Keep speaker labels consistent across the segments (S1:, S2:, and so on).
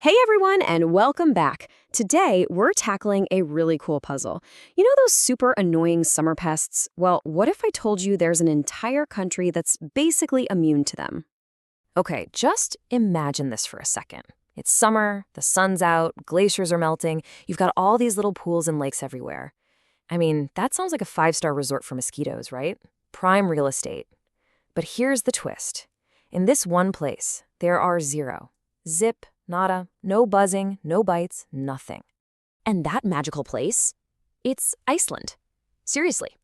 S1: Hey everyone, and welcome back. Today, we're tackling a really cool puzzle. You know those super annoying summer pests? Well, what if I told you there's an entire country that's basically immune to them? Okay, just imagine this for a second. It's summer, the sun's out, glaciers are melting, you've got all these little pools and lakes everywhere. I mean, that sounds like a five-star resort for mosquitoes, right? Prime real estate. But here's the twist. In this one place, there are zero. Zip, nada, no buzzing, no bites, nothing. And that magical place? It's Iceland. Seriously.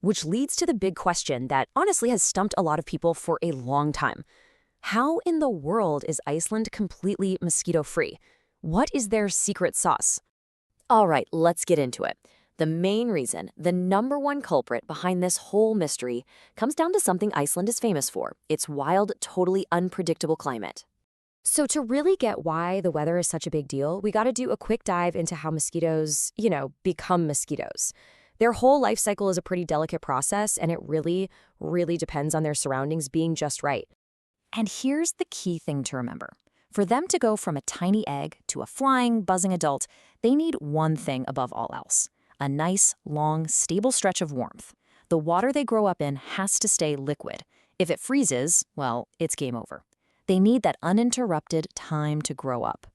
S1: Which leads to the big question that honestly has stumped a lot of people for a long time. How in the world is Iceland completely mosquito-free? What is their secret sauce? All right, let's get into it. The main reason, the number one culprit behind this whole mystery, comes down to something Iceland is famous for: its wild, totally unpredictable climate. So to really get why the weather is such a big deal, we got to do a quick dive into how mosquitoes, become mosquitoes. Their whole life cycle is a pretty delicate process, and it really, really depends on their surroundings being just right. And here's the key thing to remember. For them to go from a tiny egg to a flying, buzzing adult, they need one thing above all else: a nice, long, stable stretch of warmth. The water they grow up in has to stay liquid. If it freezes, well, it's game over. They need that uninterrupted time to grow up.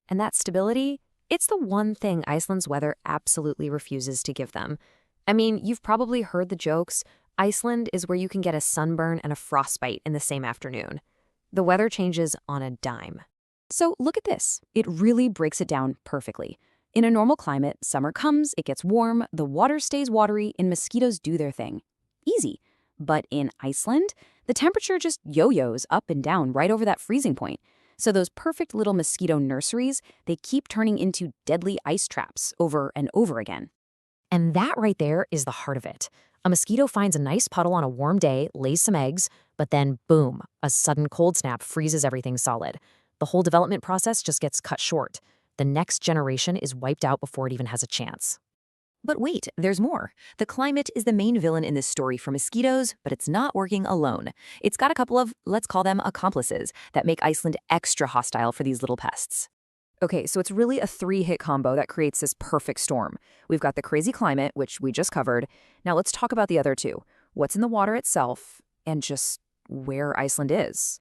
S1: And that stability, it's the one thing Iceland's weather absolutely refuses to give them. I mean, you've probably heard the jokes. Iceland is where you can get a sunburn and a frostbite in the same afternoon. The weather changes on a dime. So look at this. It really breaks it down perfectly. In a normal climate, summer comes, it gets warm, the water stays watery, and mosquitoes do their thing. Easy. But in Iceland, the temperature just yo-yos up and down right over that freezing point. So those perfect little mosquito nurseries, they keep turning into deadly ice traps over and over again. And that right there is the heart of it. A mosquito finds a nice puddle on a warm day, lays some eggs, but then boom, a sudden cold snap freezes everything solid. The whole development process just gets cut short. The next generation is wiped out before it even has a chance. But wait, there's more. The climate is the main villain in this story for mosquitoes, but it's not working alone. It's got a couple of, let's call them accomplices, that make Iceland extra hostile for these little pests. Okay, so it's really a three-hit combo that creates this perfect storm. We've got the crazy climate, which we just covered. Now let's talk about the other two. What's in the water itself, and just where Iceland is.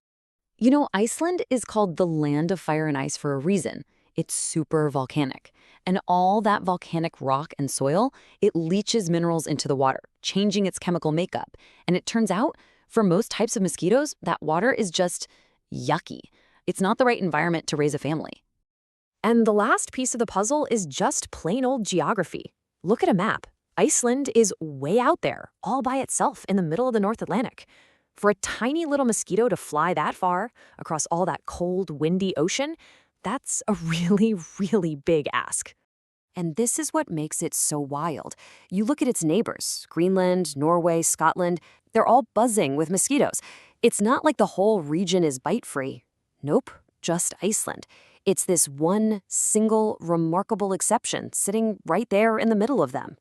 S1: You know, Iceland is called the land of fire and ice for a reason. It's super volcanic. And all that volcanic rock and soil, it leaches minerals into the water, changing its chemical makeup. And it turns out, for most types of mosquitoes, that water is just yucky. It's not the right environment to raise a family. And the last piece of the puzzle is just plain old geography. Look at a map. Iceland is way out there, all by itself in the middle of the North Atlantic. For a tiny little mosquito to fly that far across all that cold, windy ocean, that's a really, really big ask. And this is what makes it so wild. You look at its neighbors, Greenland, Norway, Scotland, they're all buzzing with mosquitoes. It's not like the whole region is bite-free. Nope, just Iceland. It's this one single remarkable exception sitting right there in the middle of them.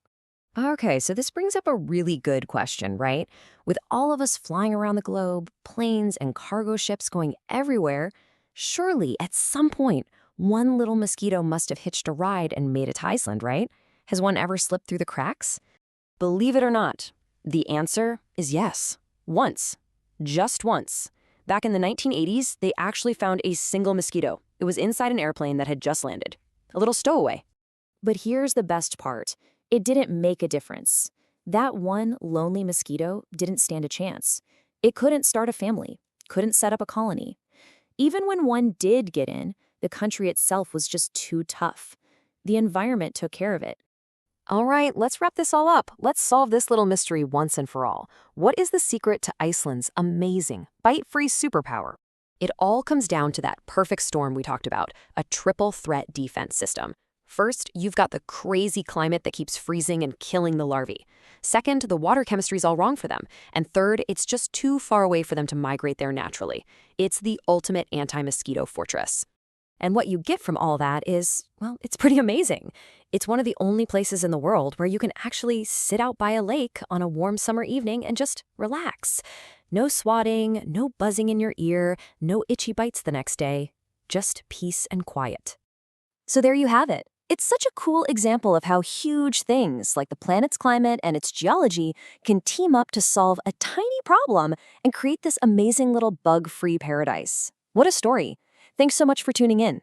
S1: Okay, so this brings up a really good question, right? With all of us flying around the globe, planes and cargo ships going everywhere, surely, at some point, one little mosquito must have hitched a ride and made it to Iceland, right? Has one ever slipped through the cracks? Believe it or not, the answer is yes. Once. Just once. Back in the 1980s, they actually found a single mosquito. It was inside an airplane that had just landed. A little stowaway. But here's the best part. It didn't make a difference. That one lonely mosquito didn't stand a chance. It couldn't start a family, couldn't set up a colony. Even when one did get in, the country itself was just too tough. The environment took care of it. All right, let's wrap this all up. Let's solve this little mystery once and for all. What is the secret to Iceland's amazing, bite-free superpower? It all comes down to that perfect storm we talked about, a triple threat defense system. First, you've got the crazy climate that keeps freezing and killing the larvae. Second, the water chemistry's all wrong for them. And third, it's just too far away for them to migrate there naturally. It's the ultimate anti-mosquito fortress. And what you get from all that is, well, it's pretty amazing. It's one of the only places in the world where you can actually sit out by a lake on a warm summer evening and just relax. No swatting, no buzzing in your ear, no itchy bites the next day. just peace and quiet. So there you have it. It's such a cool example of how huge things like the planet's climate and its geology can team up to solve a tiny problem and create this amazing little bug-free paradise. What a story. Thanks so much for tuning in.